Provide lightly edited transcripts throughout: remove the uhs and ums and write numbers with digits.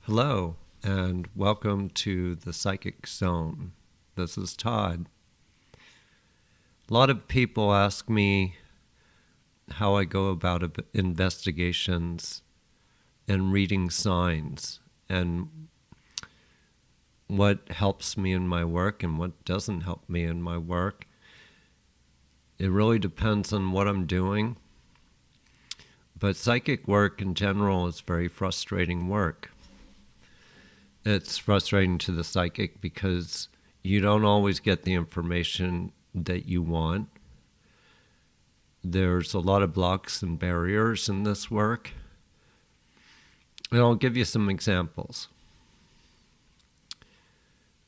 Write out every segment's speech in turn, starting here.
Hello, and welcome to the Psychic Zone. This is Todd. A lot of people ask me how I go about investigations and reading signs, and what helps me in my work and what doesn't help me in my work. It really depends on what I'm doing. But psychic work in general is very frustrating work. It's frustrating to the psychic because you don't always get the information that you want. There's a lot of blocks and barriers in this work. And I'll give you some examples.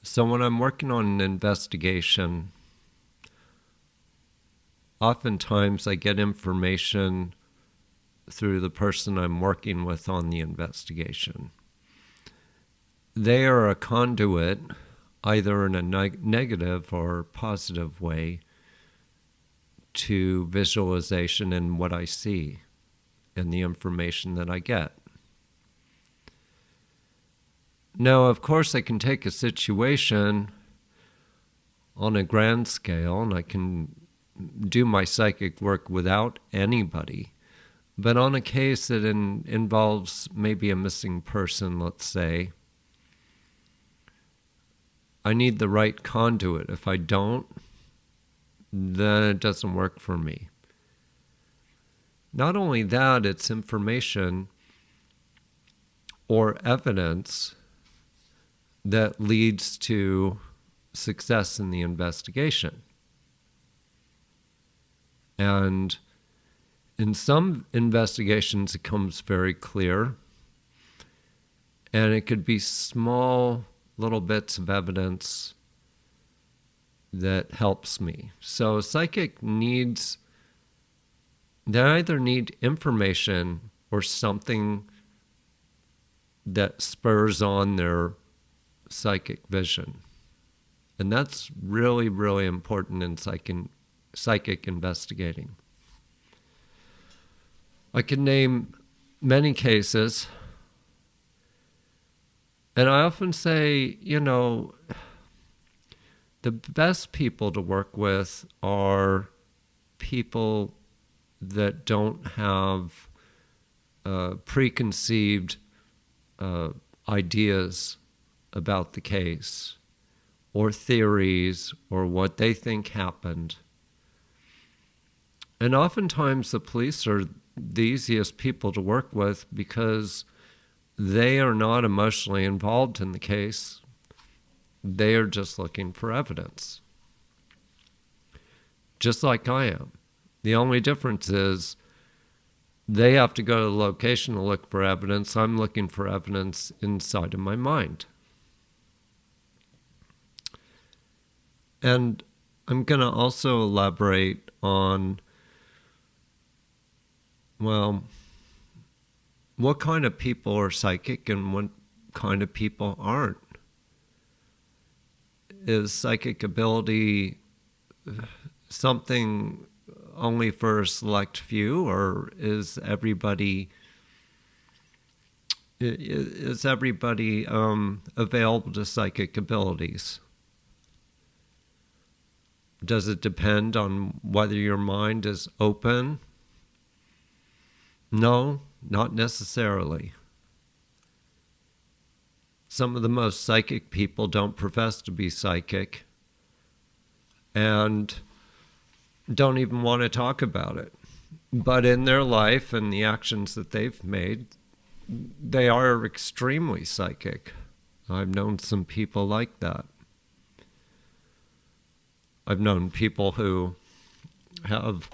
So when I'm working on an investigation, oftentimes I get information through the person I'm working with on the investigation. They are a conduit, either in a negative or positive way, to visualization and what I see and the information that I get. Now, of course, I can take a situation on a grand scale and I can do my psychic work without anybody. But on a case that involves maybe a missing person, let's say, I need the right conduit. If I don't, then it doesn't work for me. Not only that, it's information or evidence that leads to success in the investigation. And in some investigations, it comes very clear, and it could be small little bits of evidence that helps me. So psychic needs, they either need information or something that spurs on their psychic vision. And that's really, really important in psychic investigating. I can name many cases. And I often say, the best people to work with are people that don't have preconceived ideas about the case or theories or what they think happened. And oftentimes the police are the easiest people to work with because they are not emotionally involved in the case. They are just looking for evidence. Just like I am. The only difference is they have to go to the location to look for evidence. I'm looking for evidence inside of my mind. And I'm going to also elaborate on, what kind of people are psychic and what kind of people aren't. Is psychic ability something only for a select few, or is everybody available to psychic abilities? Does it depend on whether your mind is open? No, not necessarily. Some of the most psychic people don't profess to be psychic and don't even want to talk about it. But in their life and the actions that they've made, they are extremely psychic. I've known some people like that. I've known people who have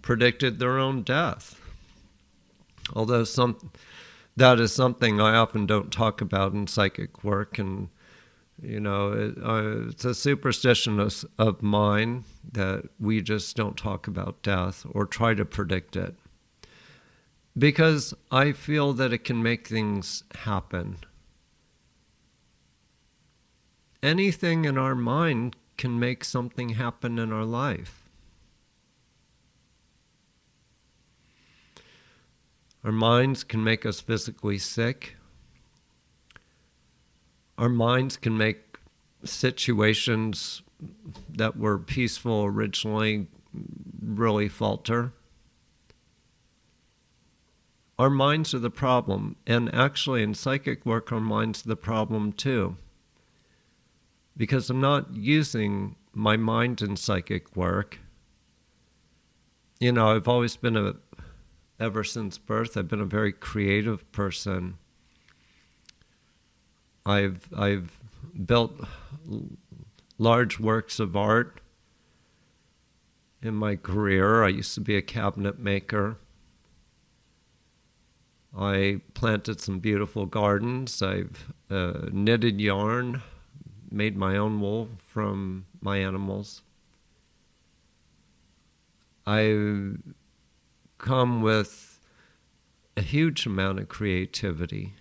predicted their own death. Although that is something I often don't talk about in psychic work, and it's a superstition of mine that we just don't talk about death or try to predict it, because I feel that it can make things happen. Anything in our mind can make something happen in our life. Our minds can make us physically sick. Our minds can make situations that were peaceful originally really falter. Our minds are the problem, and actually in psychic work, our minds are the problem too. Because I'm not using my mind in psychic work. You know, I've always been ever since birth, I've been a very creative person. I've built large works of art in my career. I used to be a cabinet maker. I planted some beautiful gardens. I've knitted yarn, made my own wool from my animals. I've come with a huge amount of creativity,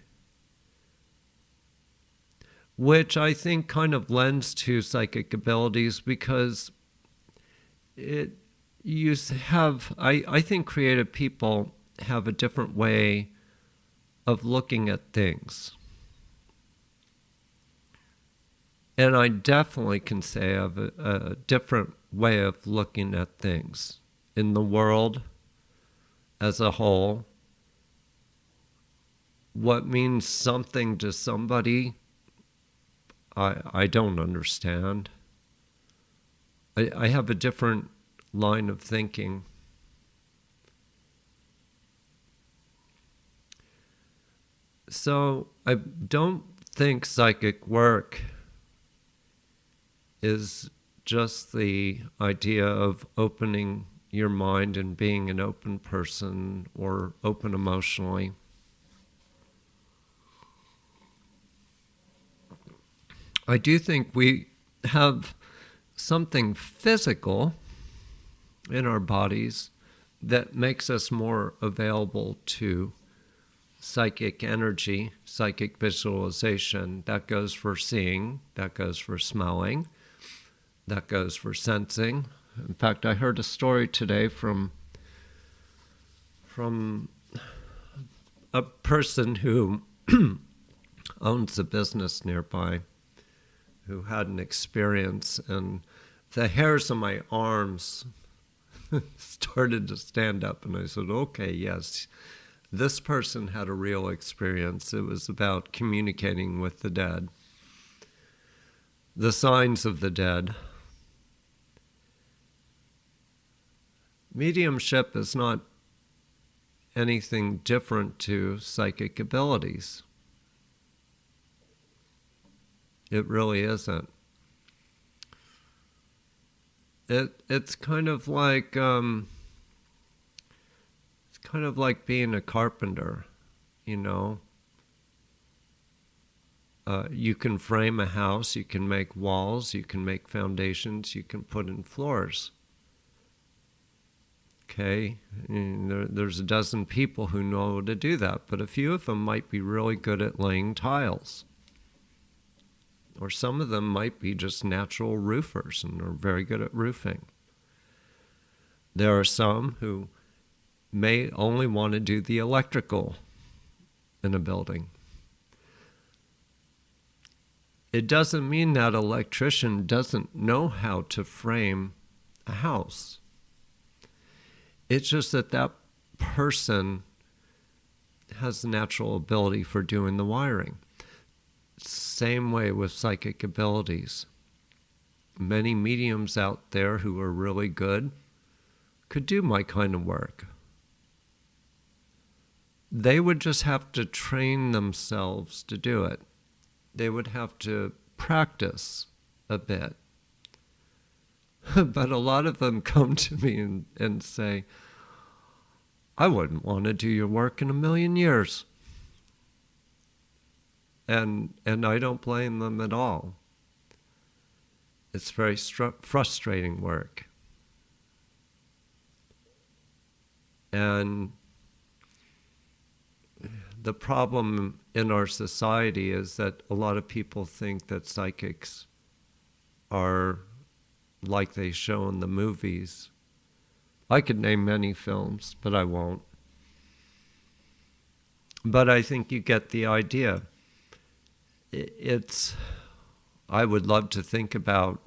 which I think kind of lends to psychic abilities because I think creative people have a different way of looking at things. And I definitely can say I have a different way of looking at things in the world as a whole. What means something to somebody, I don't understand. I have a different line of thinking. So I don't think psychic work is just the idea of opening your mind and being an open person or open emotionally. I do think we have something physical in our bodies that makes us more available to psychic energy, psychic visualization. That goes for seeing, that goes for smelling, that goes for sensing. In fact, I heard a story today from a person who owns a business nearby who had an experience, and the hairs on my arms started to stand up, and I said, okay, yes, this person had a real experience. It was about communicating with the dead, the signs of the dead. Mediumship is not anything different to psychic abilities. It really isn't. It's kind of like being a carpenter, you know. You can frame a house, you can make walls, you can make foundations, you can put in floors. Okay, and there's a dozen people who know how to do that, but a few of them might be really good at laying tiles. Or some of them might be just natural roofers and are very good at roofing. There are some who may only want to do the electrical in a building. It doesn't mean that an electrician doesn't know how to frame a house. It's just that that person has the natural ability for doing the wiring. Same way with psychic abilities. Many mediums out there who are really good could do my kind of work. They would just have to train themselves to do it. They would have to practice a bit. But a lot of them come to me and say, I wouldn't want to do your work in a million years. And I don't blame them at all. It's very frustrating work. And the problem in our society is that a lot of people think that psychics are like they show in the movies. I could name many films, but I won't. But I think you get the idea. it's, I would love to think about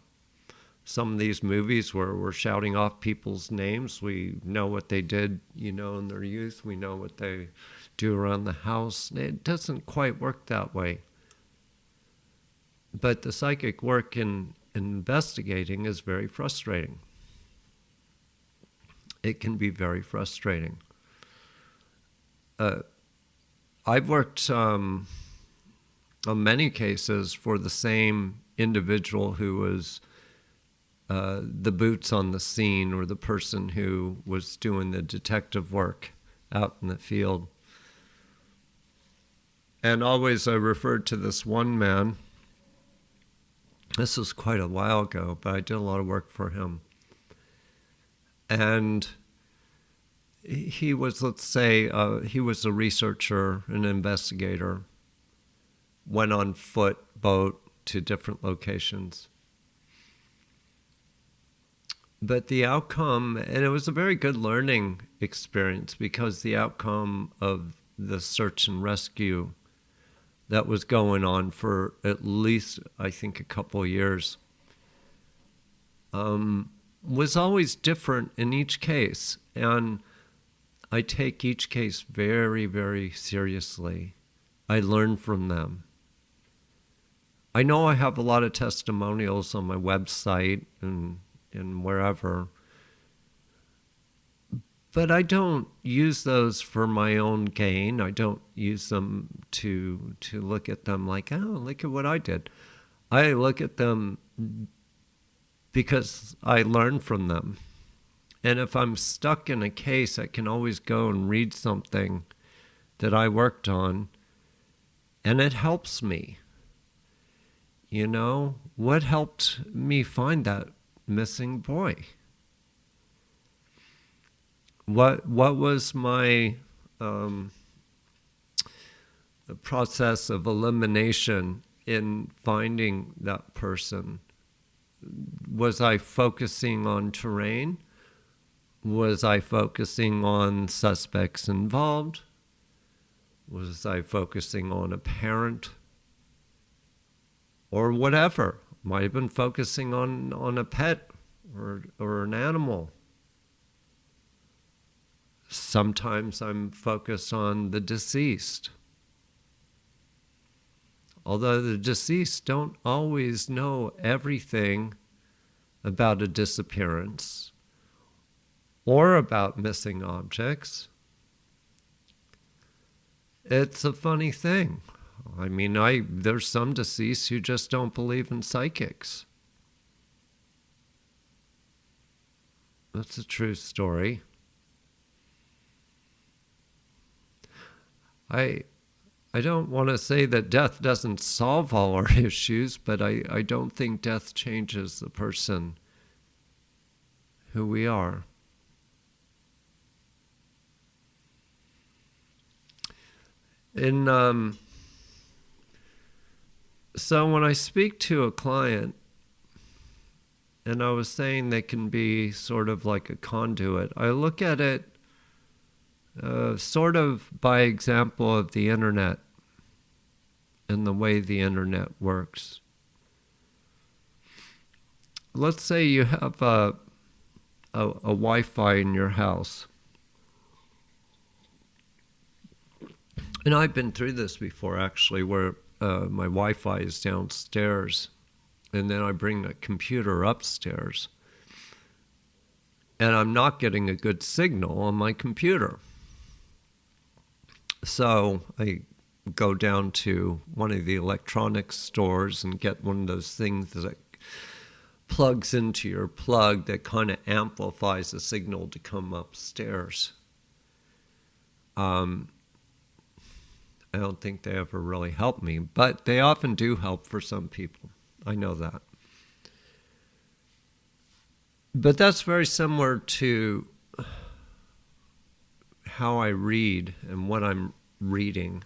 some of these movies where we're shouting off people's names. We know what they did, in their youth. We know what they do around the house. It doesn't quite work that way. But the psychic work in investigating is very frustrating. It can be very frustrating. I've worked on many cases for the same individual who was the boots on the scene, or the person who was doing the detective work out in the field. And always I referred to this one man. This was quite a while ago, but I did a lot of work for him. And he was, let's say, he was a researcher, an investigator, went on foot, boat to different locations. But the outcome, and it was a very good learning experience, because the outcome of the search and rescue that was going on for at least, I think, a couple of years, was always different in each case. And I take each case very, very seriously. I learn from them. I know I have a lot of testimonials on my website and wherever, but I don't use those for my own gain. I don't use them to look at them like, oh, look at what I did. I look at them because I learn from them. And if I'm stuck in a case, I can always go and read something that I worked on, and it helps me. What helped me find that missing boy? What was my process of elimination in finding that person? Was I focusing on terrain? Was I focusing on suspects involved? Was I focusing on a parent? Or whatever. Might have been focusing on a pet or an animal. Sometimes I'm focused on the deceased. Although the deceased don't always know everything about a disappearance or about missing objects. It's a funny thing. I mean, there's some deceased who just don't believe in psychics. That's a true story. I don't want to say that death doesn't solve all our issues, but I don't think death changes the person who we are. So when I speak to a client, and I was saying they can be sort of like a conduit, I look at it sort of by example of the internet and the way the internet works. Let's say you have a Wi-Fi in your house. And I've been through this before, actually, where my Wi-Fi is downstairs, and then I bring the computer upstairs, and I'm not getting a good signal on my computer. So I go down to one of the electronics stores and get one of those things that plugs into your plug that kind of amplifies the signal to come upstairs. I don't think they ever really help me, but they often do help for some people. I know that. But that's very similar to how I read and what I'm reading.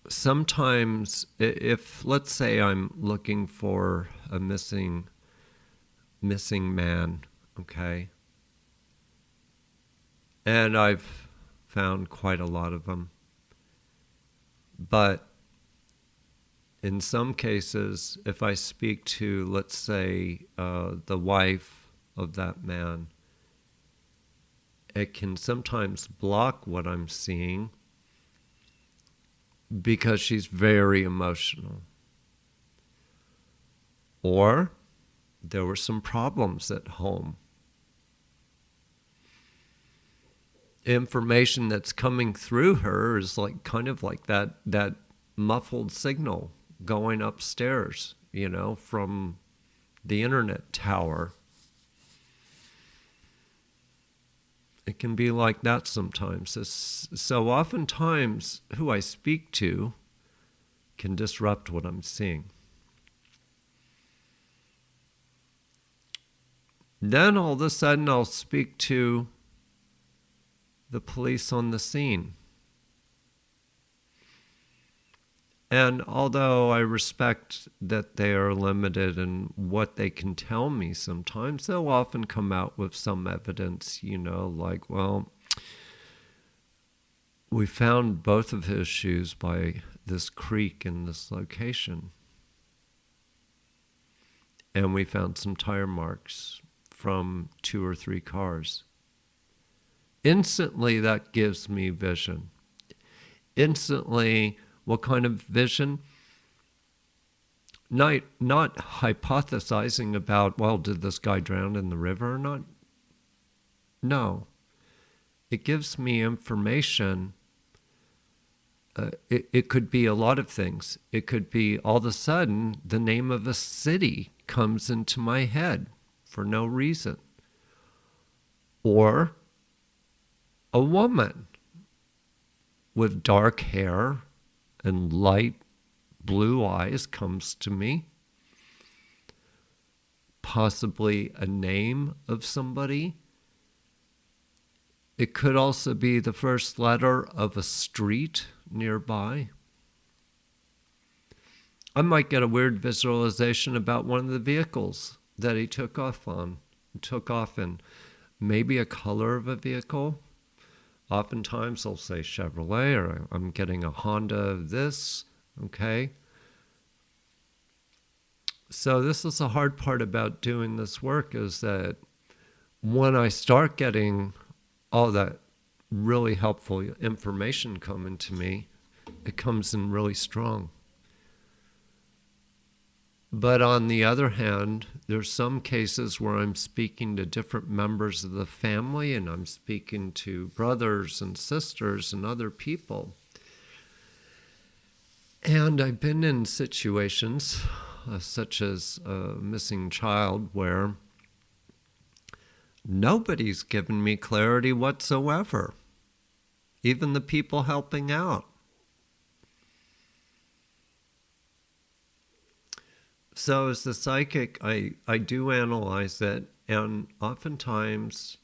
Sometimes, if, let's say, I'm looking for a missing man, okay? And I've found quite a lot of them. But in some cases, if I speak to, let's say, the wife of that man, it can sometimes block what I'm seeing because she's very emotional. Or there were some problems at home. Information that's coming through her is like kind of like that muffled signal going upstairs, from the internet tower. It can be like that sometimes. So oftentimes, who I speak to can disrupt what I'm seeing. Then all of a sudden, I'll speak to the police on the scene. And although I respect that they are limited in what they can tell me sometimes, they'll often come out with some evidence, like, well, we found both of his shoes by this creek in this location. And we found some tire marks from 2 or 3 cars. Instantly, that gives me vision. Instantly, what kind of vision? Not hypothesizing about, well, did this guy drown in the river or not? No. It gives me information. It could be a lot of things. It could be all of a sudden the name of a city comes into my head for no reason. Or a woman with dark hair and light blue eyes comes to me. Possibly a name of somebody. It could also be the first letter of a street nearby. I might get a weird visualization about one of the vehicles that he took off in. Maybe a color of a vehicle. Oftentimes I'll say Chevrolet, or I'm getting a Honda of this, okay? So this is the hard part about doing this work, is that when I start getting all that really helpful information coming to me, it comes in really strong. But on the other hand, there's some cases where I'm speaking to different members of the family, and I'm speaking to brothers and sisters and other people. And I've been in situations such as a missing child where nobody's given me clarity whatsoever, even the people helping out. So as the psychic, I do analyze it, and oftentimes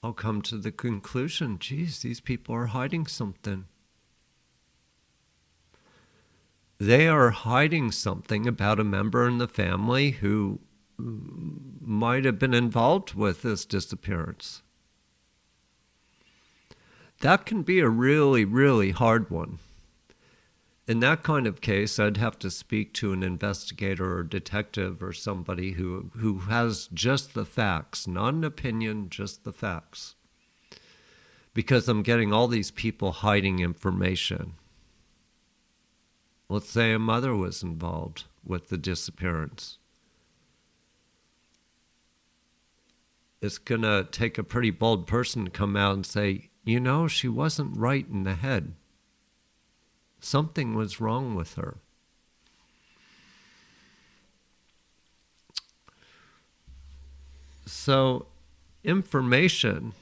I'll come to the conclusion, geez, these people are hiding something. They are hiding something about a member in the family who might have been involved with this disappearance. That can be a really, really hard one. In that kind of case, I'd have to speak to an investigator or detective or somebody who has just the facts, not an opinion, just the facts. Because I'm getting all these people hiding information. Let's say a mother was involved with the disappearance. It's going to take a pretty bold person to come out and say, she wasn't right in the head. Something was wrong with her. So, information,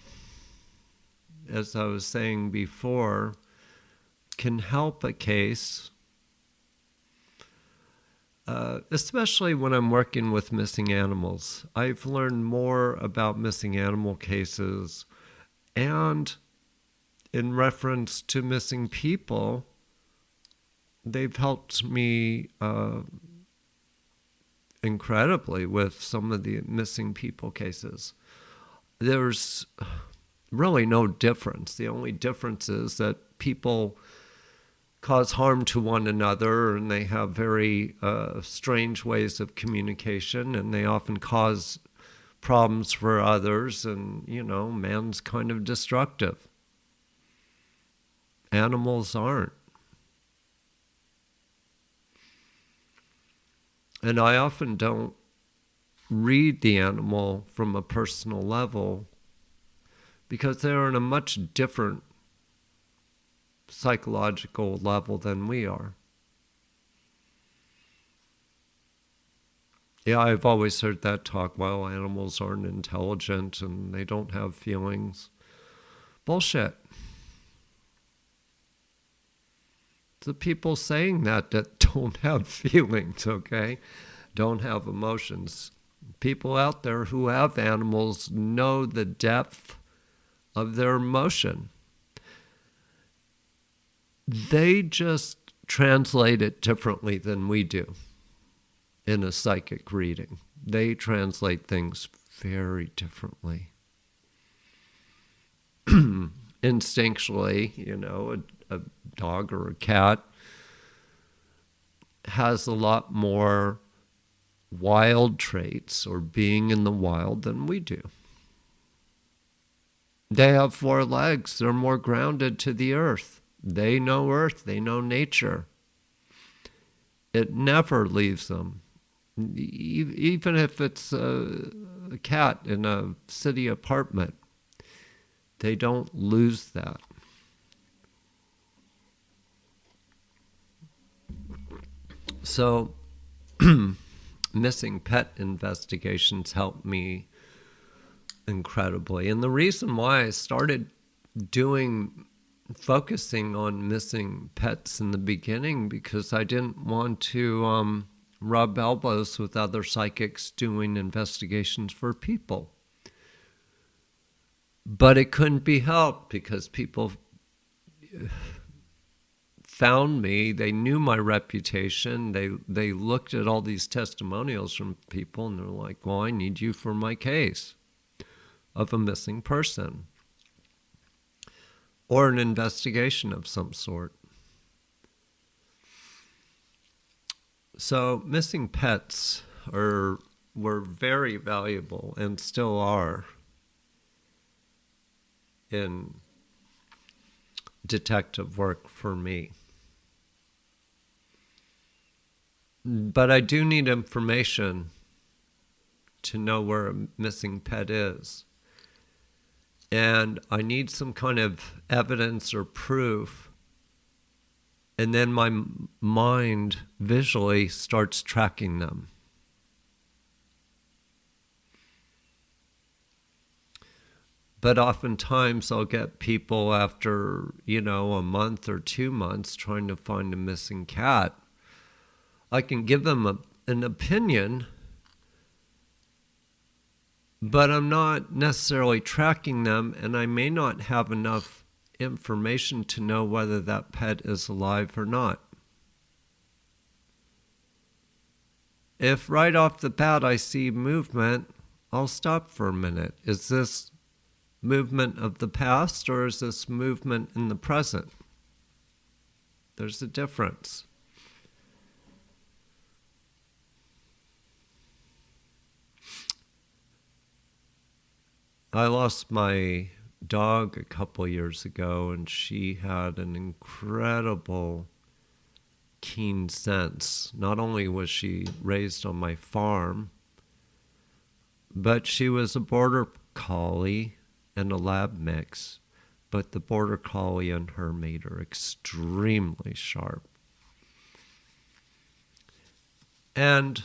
as I was saying before, can help a case, especially when I'm working with missing animals. I've learned more about missing animal cases, and in reference to missing people, they've helped me incredibly with some of the missing people cases. There's really no difference. The only difference is that people cause harm to one another, and they have very strange ways of communication, and they often cause problems for others, and, man's kind of destructive. Animals aren't. And I often don't read the animal from a personal level because they're on a much different psychological level than we are. Yeah, I've always heard that talk, well, animals aren't intelligent and they don't have feelings. Bullshit. The people saying that don't have feelings, okay? Don't have emotions. People out there who have animals know the depth of their emotion. They just translate it differently than we do in a psychic reading. They translate things very differently. Instinctually, a dog or a cat has a lot more wild traits or being in the wild than we do. They have 4 legs. They're more grounded to the earth. They know earth. They know nature. It never leaves them. Even if it's a cat in a city apartment, they don't lose that. So, missing pet investigations helped me incredibly. And the reason why I started focusing on missing pets in the beginning, because I didn't want to rub elbows with other psychics doing investigations for people. But it couldn't be helped because people found me. They knew my reputation. They looked at all these testimonials from people and they're like, well, I need you for my case of a missing person or an investigation of some sort. So missing pets were very valuable and still are in detective work for me. But I do need information to know where a missing pet is. And I need some kind of evidence or proof. And then my mind visually starts tracking them. But oftentimes I'll get people after, a month or 2 months trying to find a missing cat. I can give them an opinion, but I'm not necessarily tracking them, and I may not have enough information to know whether that pet is alive or not. If right off the bat I see movement, I'll stop for a minute. Is this movement of the past or is this movement in the present? There's a difference. I lost my dog a couple years ago, and she had an incredible keen sense. Not only was she raised on my farm, but she was a border collie and a lab mix. But the border collie and her made her extremely sharp. And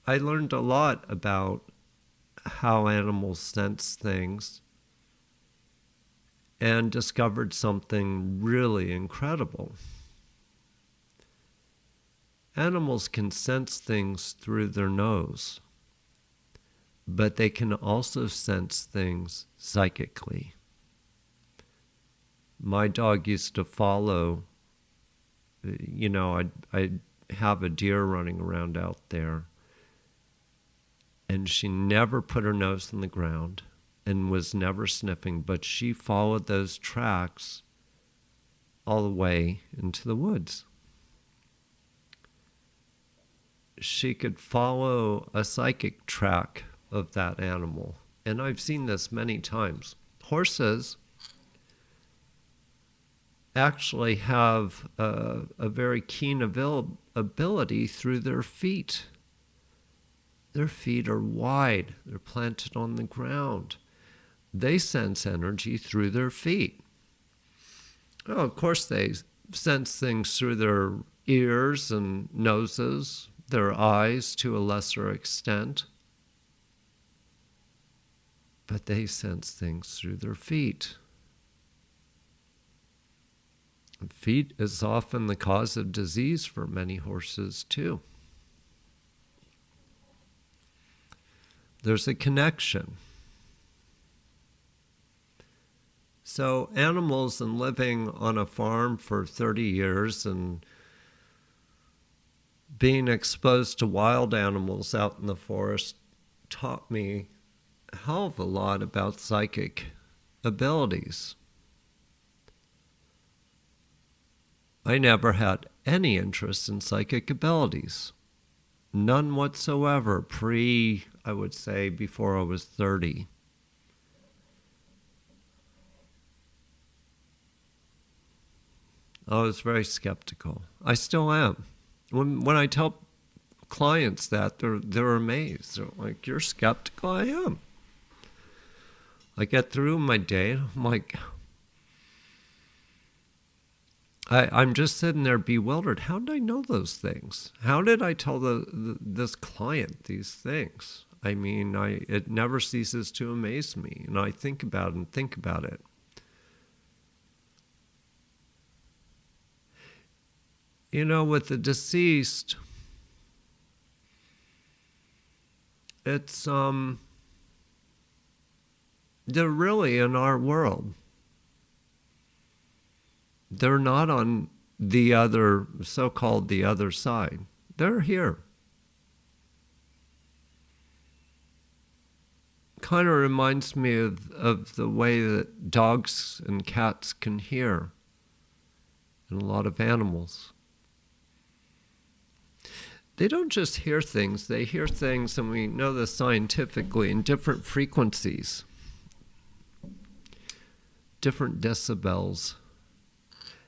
I learned a lot about how animals sense things and discovered something really incredible. Animals can sense things through their nose, but they can also sense things psychically. My dog used to follow, I'd have a deer running around out there, and she never put her nose in the ground and was never sniffing, but she followed those tracks all the way into the woods. She could follow a psychic track of that animal. And I've seen this many times. Horses actually have a very keen ability through their feet. Their feet are wide. They're planted on the ground. They sense energy through their feet. Oh, of course, they sense things through their ears and noses, their eyes to a lesser extent. But they sense things through their feet. Feet is often the cause of disease for many horses, too. There's a connection. So animals and living on a farm for 30 years and being exposed to wild animals out in the forest taught me a hell of a lot about psychic abilities. I never had any interest in psychic abilities. None whatsoever I would say, before I was 30. I was very skeptical. I still am. When I tell clients that, they're amazed. They're like, "You're skeptical?" I am. I get through my day, and I'm like, I'm just sitting there bewildered. How did I know those things? How did I tell this client these things? I mean, it never ceases to amaze me, and I think about it. You know, with the deceased, it's they're really in our world. They're not on the other, so-called the other side. They're here. Kind of reminds me of the way that dogs and cats can hear, and a lot of animals. They don't just hear things, they hear things, and we know this scientifically, in different frequencies, different decibels.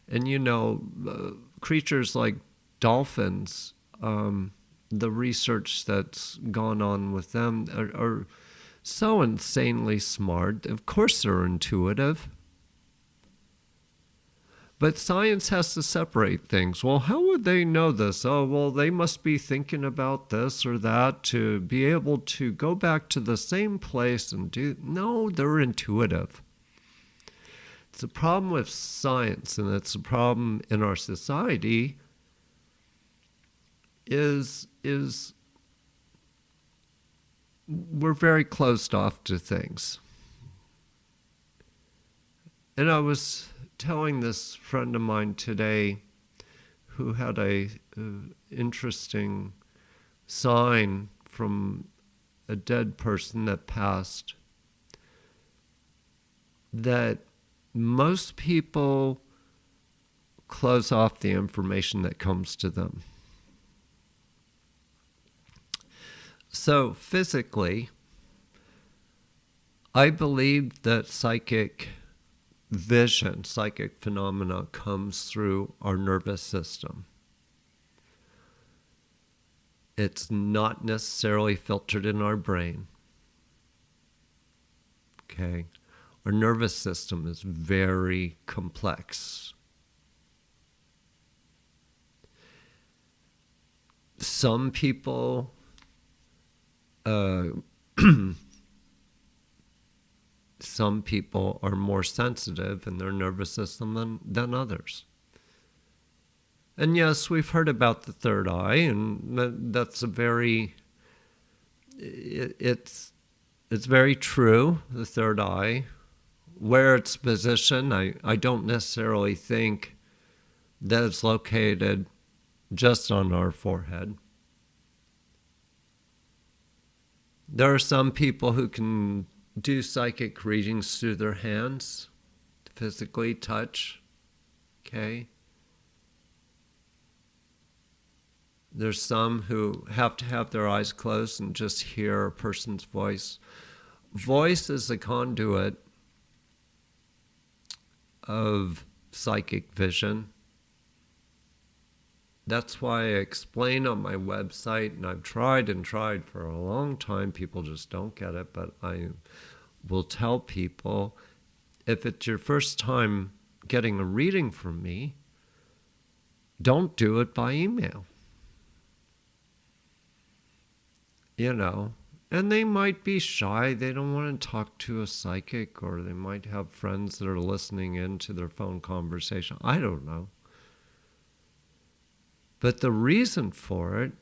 And you know, creatures like dolphins, the research that's gone on with them are so insanely smart. Of course they're intuitive. But science has to separate things. Well, how would they know this? Oh, well, they must be thinking about this or that to be able to go back to the same place and do... No, they're intuitive. It's a problem with science, and it's a problem in our society, is we're very closed off to things. And I was telling this friend of mine today who had a interesting sign from a dead person that passed, that most people close off the information that comes to them. So physically, I believe that psychic vision, psychic phenomena comes through our nervous system. It's not necessarily filtered in our brain. Okay? Our nervous system is very complex. Some people some people are more sensitive in their nervous system than others. And yes, we've heard about the third eye, and that's a very, it's very true, the third eye. Where it's positioned, I don't necessarily think that it's located just on our forehead. There are some people who can do psychic readings through their hands, physically touch, Okay? There's some who have to have their eyes closed and just hear a person's voice. Voice is a conduit of psychic vision. That's why I explain on my website, and I've tried and tried for a long time. People just don't get it, but I will tell people, if it's your first time getting a reading from me, don't do it by email. You know, and they might be shy. They don't want to talk to a psychic, or they might have friends that are listening in to their phone conversation. I don't know. But the reason for it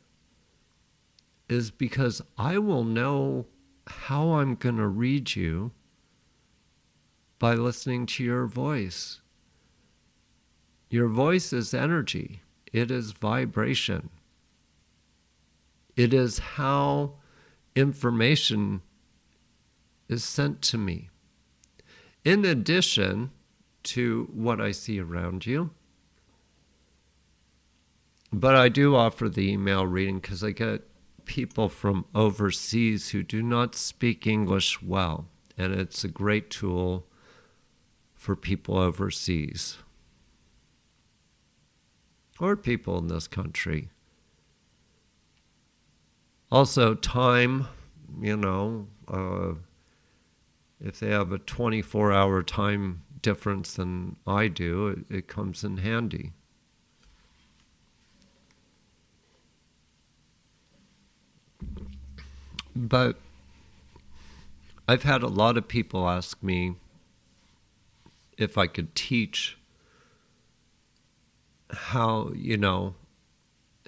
is because I will know how I'm going to read you by listening to your voice. Your voice is energy. It is vibration. It is how information is sent to me. In addition to what I see around you. But I do offer the email reading because I get people from overseas who do not speak English well. And it's a great tool for people overseas. Or people in this country. Also, time, you know, if they have a 24-hour time difference than I do, it comes in handy. But I've had a lot of people ask me if I could teach how, you know,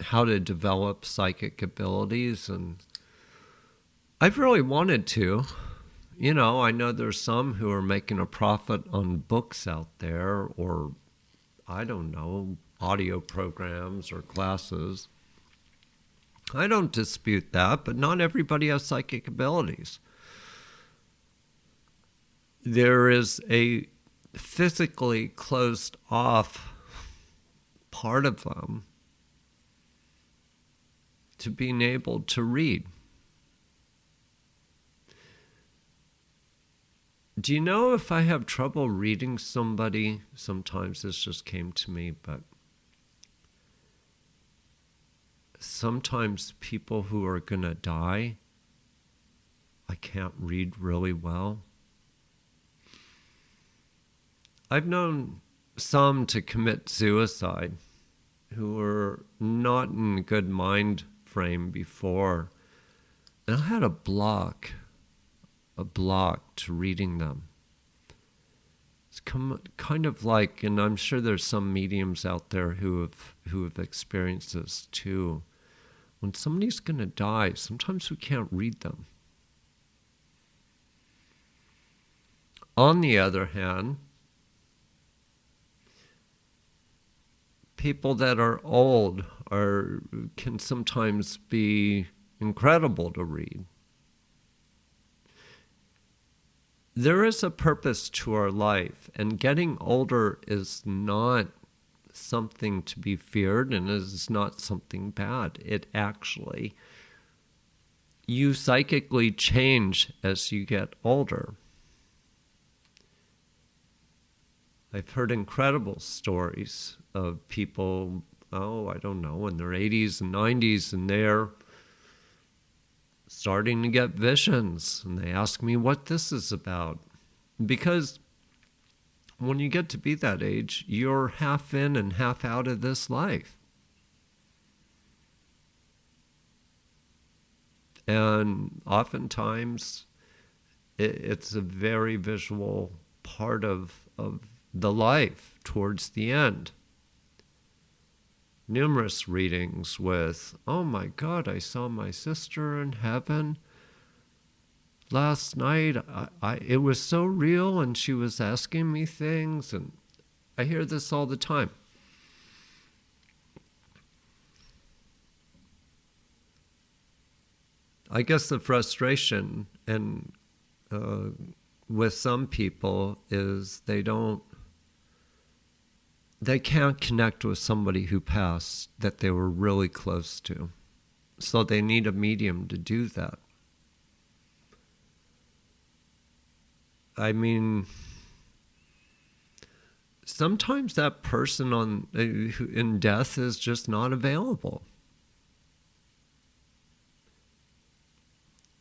how to develop psychic abilities, and I've really wanted to. You know, I know there's some who are making a profit on books out there, or I don't know, audio programs or classes. I don't dispute that, but not everybody has psychic abilities. There is a physically closed off part of them to being able to read. Do you know if I have trouble reading somebody? Sometimes this just came to me, but sometimes people who are going to die, I can't read really well. I've known some to commit suicide who were not in a good mind frame before. And I had a block to reading them. It's kind of like, and I'm sure there's some mediums out there who have experienced this too. When somebody's going to die, sometimes we can't read them. On the other hand, people that are old can sometimes be incredible to read. There is a purpose to our life, and getting older is not something to be feared, and is not something bad. It actually, you psychically change as you get older. I've heard incredible stories of people, I don't know, in their 80s and 90s, and they're starting to get visions, and they ask me what this is about. Because when you get to be that age, you're half in and half out of this life. And oftentimes, it's a very visual part of the life towards the end. Numerous readings with, oh my God, I saw my sister in heaven last night. It was so real, and she was asking me things, and I hear this all the time. I guess the frustration and with some people is they don't they can't connect with somebody who passed that they were really close to. So they need a medium to do that. I mean, sometimes that person in death is just not available.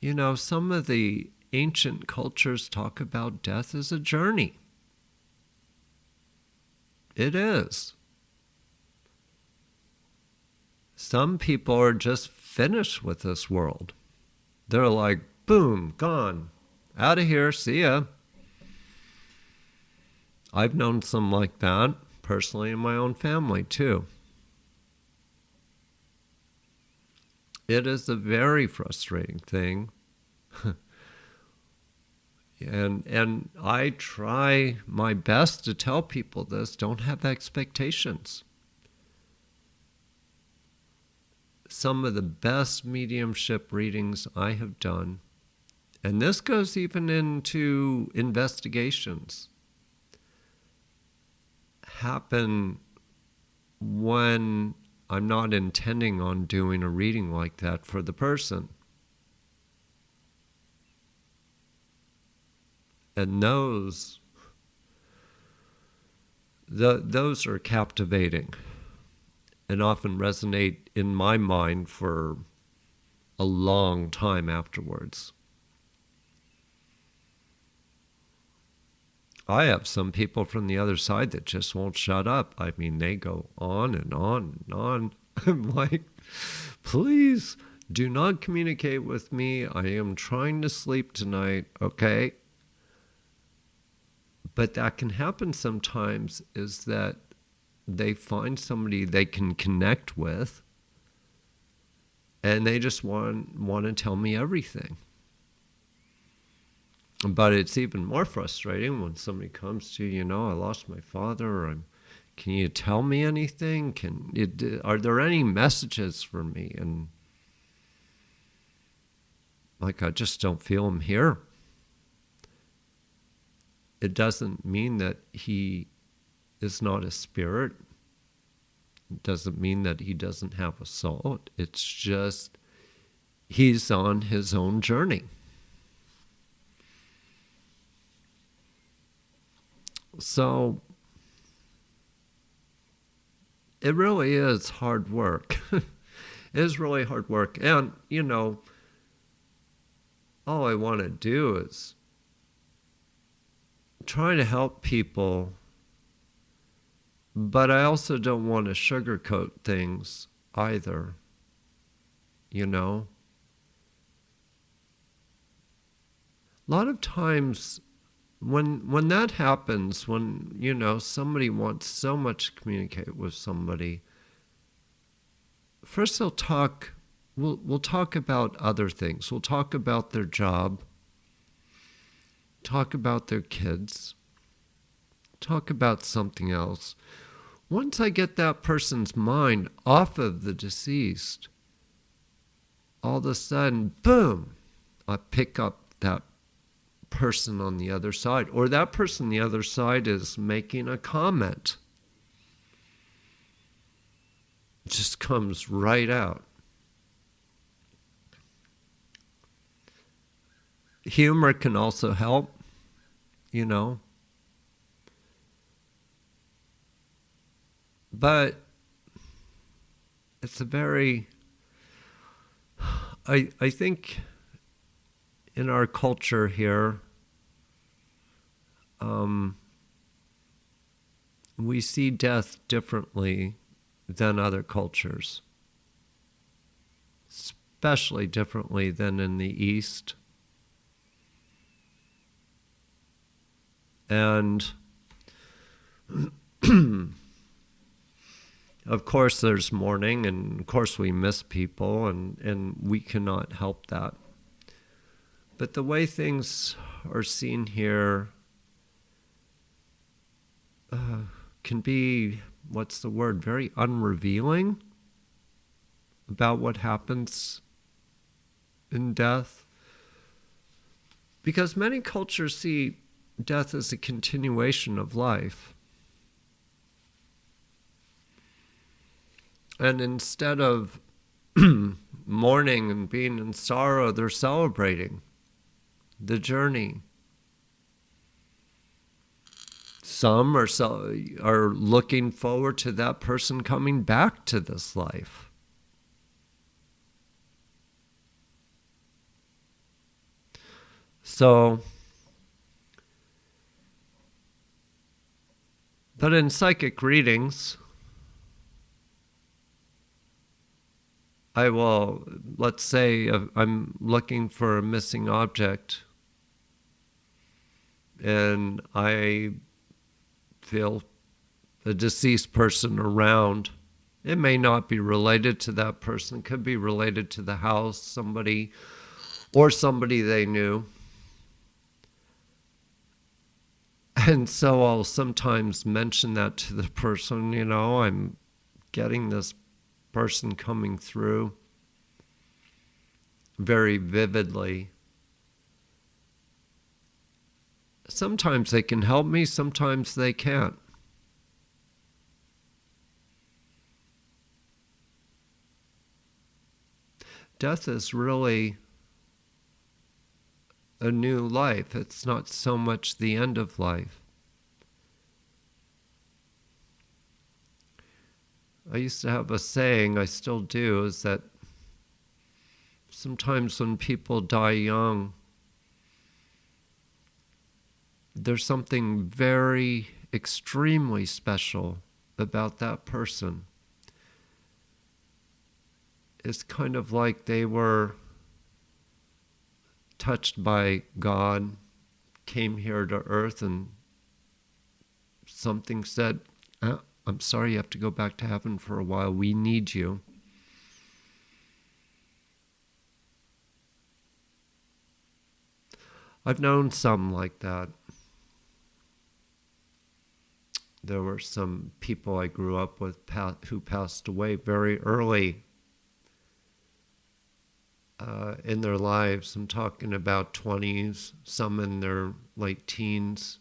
You know, some of the ancient cultures talk about death as a journey. It is. Some people are just finished with this world. They're like, boom, gone. Out of here, see ya. I've known some like that personally in my own family too. It is a very frustrating thing. And I try my best to tell people this, don't have expectations. Some of the best mediumship readings I have done, and this goes even into investigations, happen when I'm not intending on doing a reading like that for the person. And those are captivating and often resonate in my mind for a long time afterwards. I have some people from the other side that just won't shut up. I mean, they go on and on and on. I'm like, please do not communicate with me. I am trying to sleep tonight, okay? But that can happen sometimes, is that they find somebody they can connect with and they just want to tell me everything. But it's even more frustrating when somebody comes to, I lost my father, or can you tell me anything? Are there any messages for me? And like, I just don't feel him here. It doesn't mean that he is not a spirit. It doesn't mean that he doesn't have a soul. It's just he's on his own journey. So it really is hard work. It is really hard work. And, all I want to do is try to help people, but I also don't want to sugarcoat things either, A lot of times when that happens, when, somebody wants so much to communicate with somebody, first we'll talk about other things. We'll talk about their job, talk about their kids, talk about something else. Once I get that person's mind off of the deceased, all of a sudden, boom, I pick up that person on the other side, or that person on the other side is making a comment. It just comes right out. Humor can also help, But it's a very, I think in our culture here, we see death differently than other cultures, especially differently than in the East. And of course there's mourning, and of course we miss people, and we cannot help that. But the way things are seen here can be, very unrevealing about what happens in death. Because many cultures see death as a continuation of life. And instead of mourning and being in sorrow, they're celebrating the journey. Some are looking forward to that person coming back to this life. So, but in psychic readings, I will, let's say I'm looking for a missing object and I feel a deceased person around. It may not be related to that person. It could be related to the house, somebody they knew. And so I'll sometimes mention that to the person, I'm getting this person coming through very vividly. Sometimes they can help me, sometimes they can't. Death is really a new life. It's not so much the end of life. I used to have a saying, I still do, is that sometimes when people die young, there's something very extremely special about that person. It's kind of like they were touched by God, came here to earth, and something said, I'm sorry you have to go back to heaven for a while. We need you. I've known some like that. There were some people I grew up with who passed away very early in their lives. I'm talking about 20s, some in their late teens.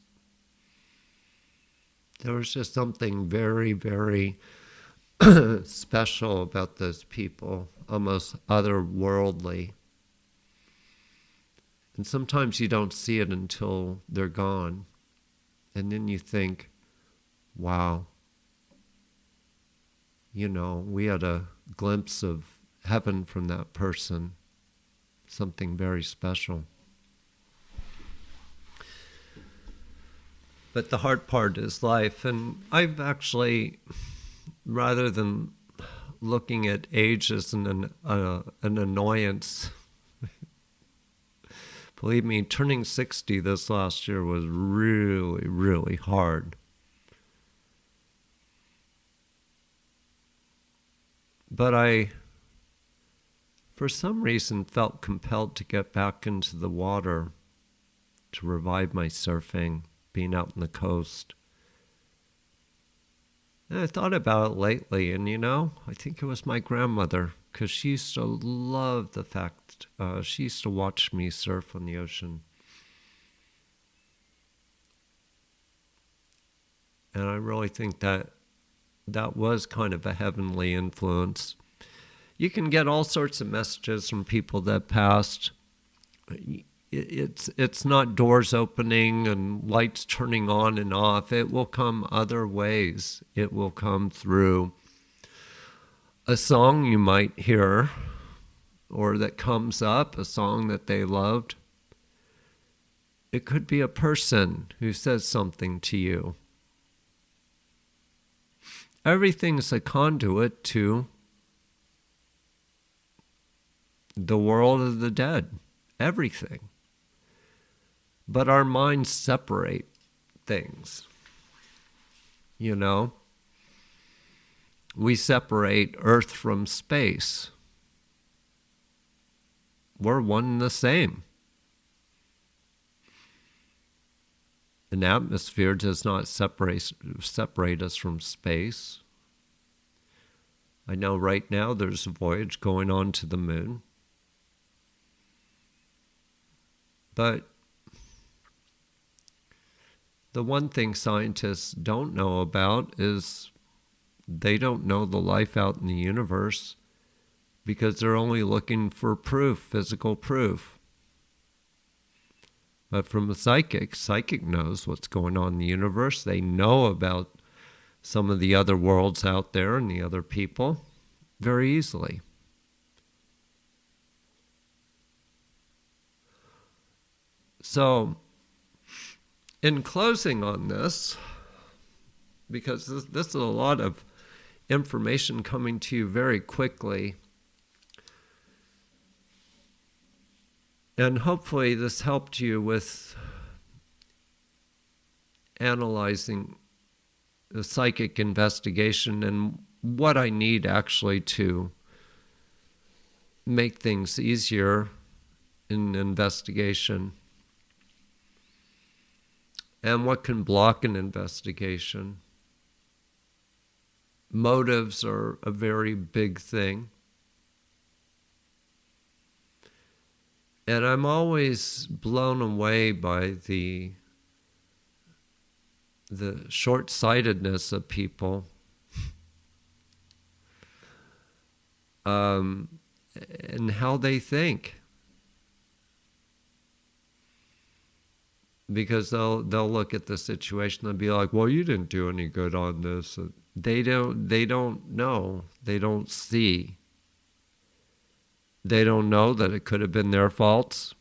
There was just something very, very special about those people, almost otherworldly. And sometimes you don't see it until they're gone. And then you think, wow, we had a glimpse of heaven from that person. Something very special. But the hard part is life. And I've actually, rather than looking at age as an annoyance, believe me, turning 60 this last year was really, really hard. But I, for some reason, felt compelled to get back into the water to revive my surfing, being out on the coast. And I thought about it lately, and I think it was my grandmother, because she used to love the fact, she used to watch me surf on the ocean. And I really think that was kind of a heavenly influence. You can get all sorts of messages from people that passed. It's not doors opening and lights turning on and off. It will come other ways. It will come through a song you might hear, or that comes up, a song that they loved. It could be a person who says something to you. Everything's a conduit to the world of the dead. Everything. But our minds separate things. We separate Earth from space. We're one and the same. An atmosphere does not separate us from space. I know right now there's a voyage going on to the moon. But the one thing scientists don't know about is They don't know the life out in the universe because they're only looking for proof, physical proof. But from a psychic knows what's going on in the universe. They know about some of the other worlds out there and the other people very easily. So, in closing on this, because this is a lot of information coming to you very quickly, and hopefully this helped you with analyzing the psychic investigation and what I need actually to make things easier in investigation, and what can block an investigation. Motives are a very big thing. And I'm always blown away by the short-sightedness of people. And how they think. Because they'll look at the situation and be like, well, you didn't do any good on this. They don't know. They don't see. They don't know that it could have been their faults.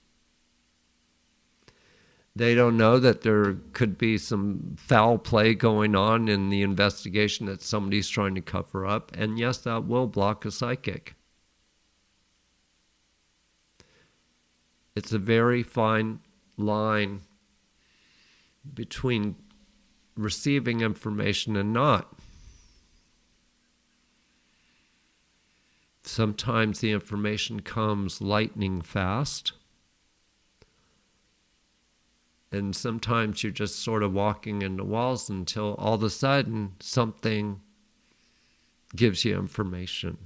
They don't know that there could be some foul play going on in the investigation that somebody's trying to cover up. And yes, that will block a psychic. It's a very fine line between receiving information and not. Sometimes the information comes lightning fast, and sometimes you're just sort of walking into walls until all of a sudden something gives you information.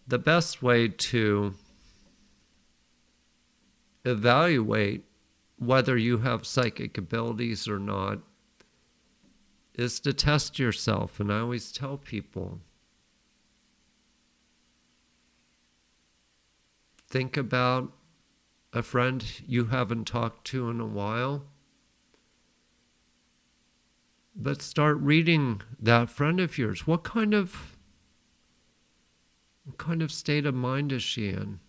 The best way to evaluate whether you have psychic abilities or not is to test yourself. And I always tell people, think about a friend you haven't talked to in a while, but start reading that friend of yours. What kind of state of mind is she in?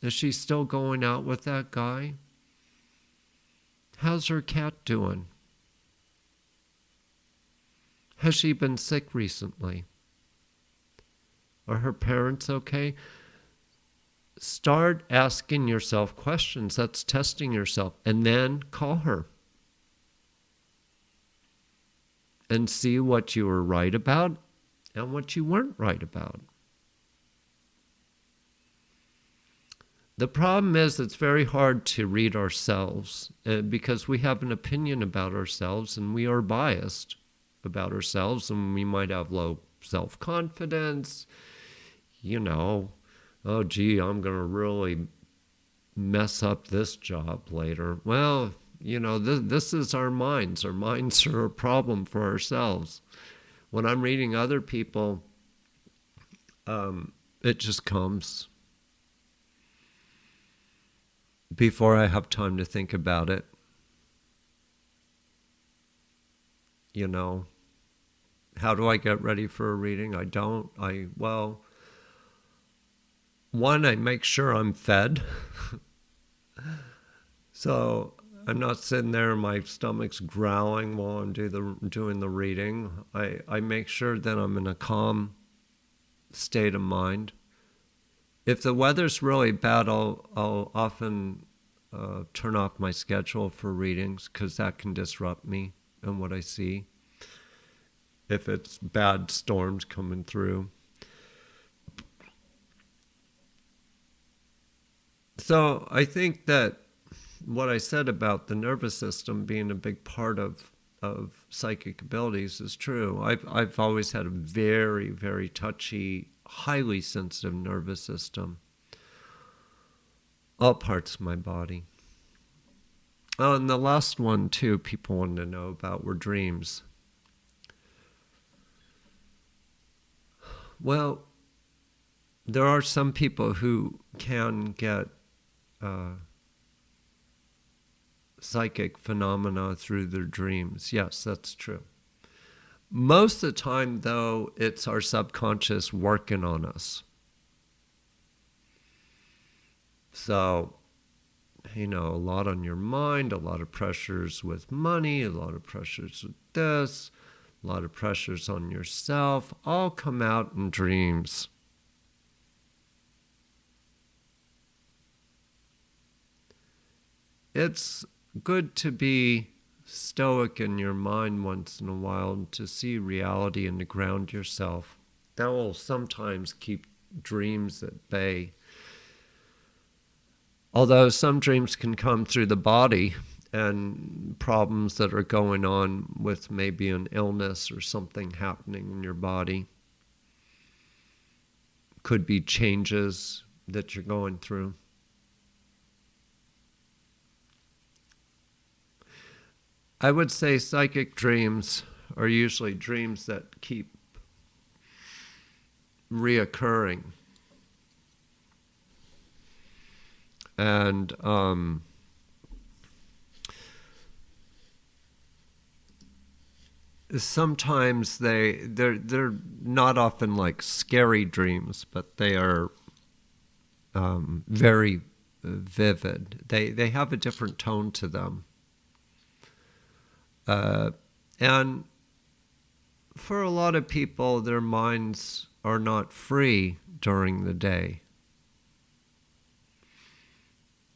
Is she still going out with that guy? How's her cat doing? Has she been sick recently? Are her parents okay? Start asking yourself questions. That's testing yourself. And then call her. And see what you were right about and what you weren't right about. The problem is it's very hard to read ourselves because we have an opinion about ourselves and we are biased about ourselves, and we might have low self-confidence. Oh gee, I'm going to really mess up this job later. Well, this is our minds. Our minds are a problem for ourselves. When I'm reading other people, it just comes before I have time to think about it. How do I get ready for a reading? One, I make sure I'm fed. So I'm not sitting there and my stomach's growling while I'm doing the reading. I make sure that I'm in a calm state of mind. If the weather's really bad, I'll often turn off my schedule for readings because that can disrupt me and what I see. If it's bad storms coming through. So I think that what I said about the nervous system being a big part of psychic abilities is true. I've always had a very, very touchy, highly sensitive nervous system. All parts of my body. Oh, and the last one, too, people wanted to know about were dreams. Well, there are some people who can get psychic phenomena through their dreams. Yes, that's true. Most of the time, though, it's our subconscious working on us. So, a lot on your mind, a lot of pressures with money, a lot of pressures with this, a lot of pressures on yourself, all come out in dreams. It's good to be stoic in your mind once in a while and to see reality and to ground yourself. That will sometimes keep dreams at bay. Although some dreams can come through the body and problems that are going on with maybe an illness or something happening in your body. Could be changes that you're going through. I would say psychic dreams are usually dreams that keep reoccurring. And sometimes they're not often like scary dreams, but they are very vivid. They have a different tone to them. And for a lot of people, their minds are not free during the day.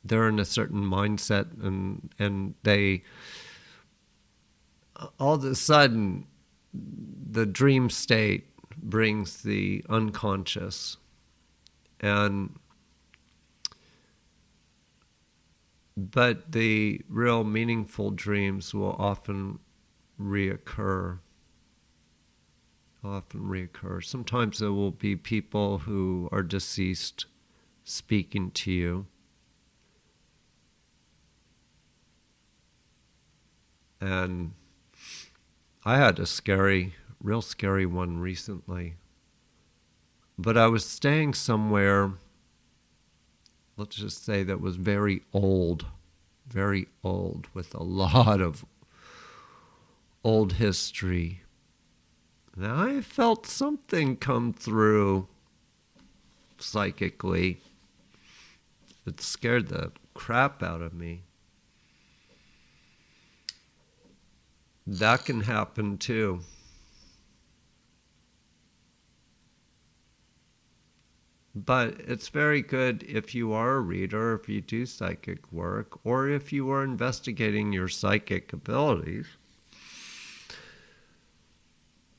They're in a certain mindset, and they, all of a sudden, the dream state brings the unconscious. But the real meaningful dreams will often reoccur. Sometimes there will be people who are deceased speaking to you. And I had a real scary one recently. But I was staying somewhere, let's just say, that was very old, with a lot of old history. Now I felt something come through psychically. It scared the crap out of me. That can happen too. But it's very good if you are a reader, if you do psychic work, or if you are investigating your psychic abilities,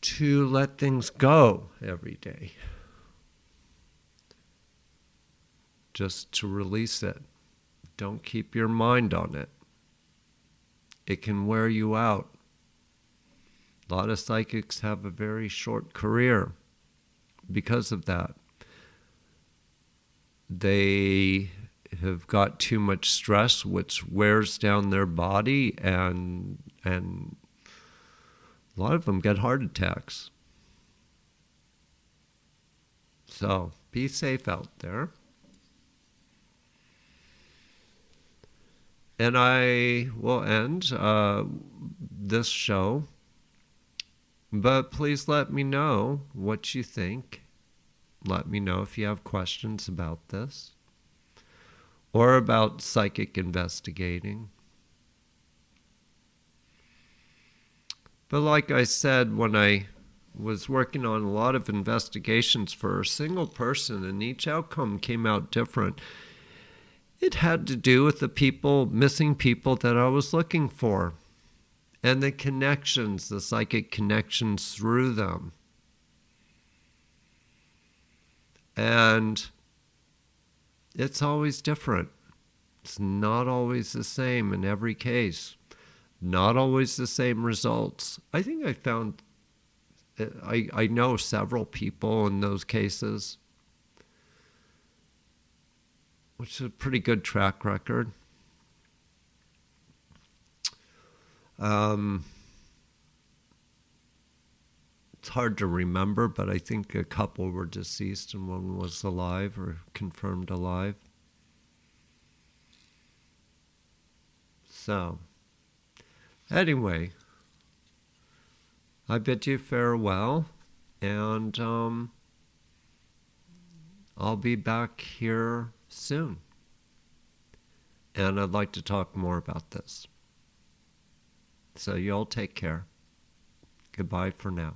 to let things go every day. Just to release it. Don't keep your mind on it. It can wear you out. A lot of psychics have a very short career because of that. They have got too much stress, which wears down their body, and a lot of them get heart attacks. So be safe out there. And I will end this show. But please let me know what you think. Let me know if you have questions about this or about psychic investigating. But like I said, when I was working on a lot of investigations for a single person, and each outcome came out different, it had to do with the missing people that I was looking for. And the connections, the psychic connections through them. And it's always different. It's not always the same in every case. Not always the same results. I think I know several people in those cases, which is a pretty good track record. It's hard to remember, but I think a couple were deceased and one was alive or confirmed alive. So, anyway, I bid you farewell, and I'll be back here soon. And I'd like to talk more about this. So, y'all take care. Goodbye for now.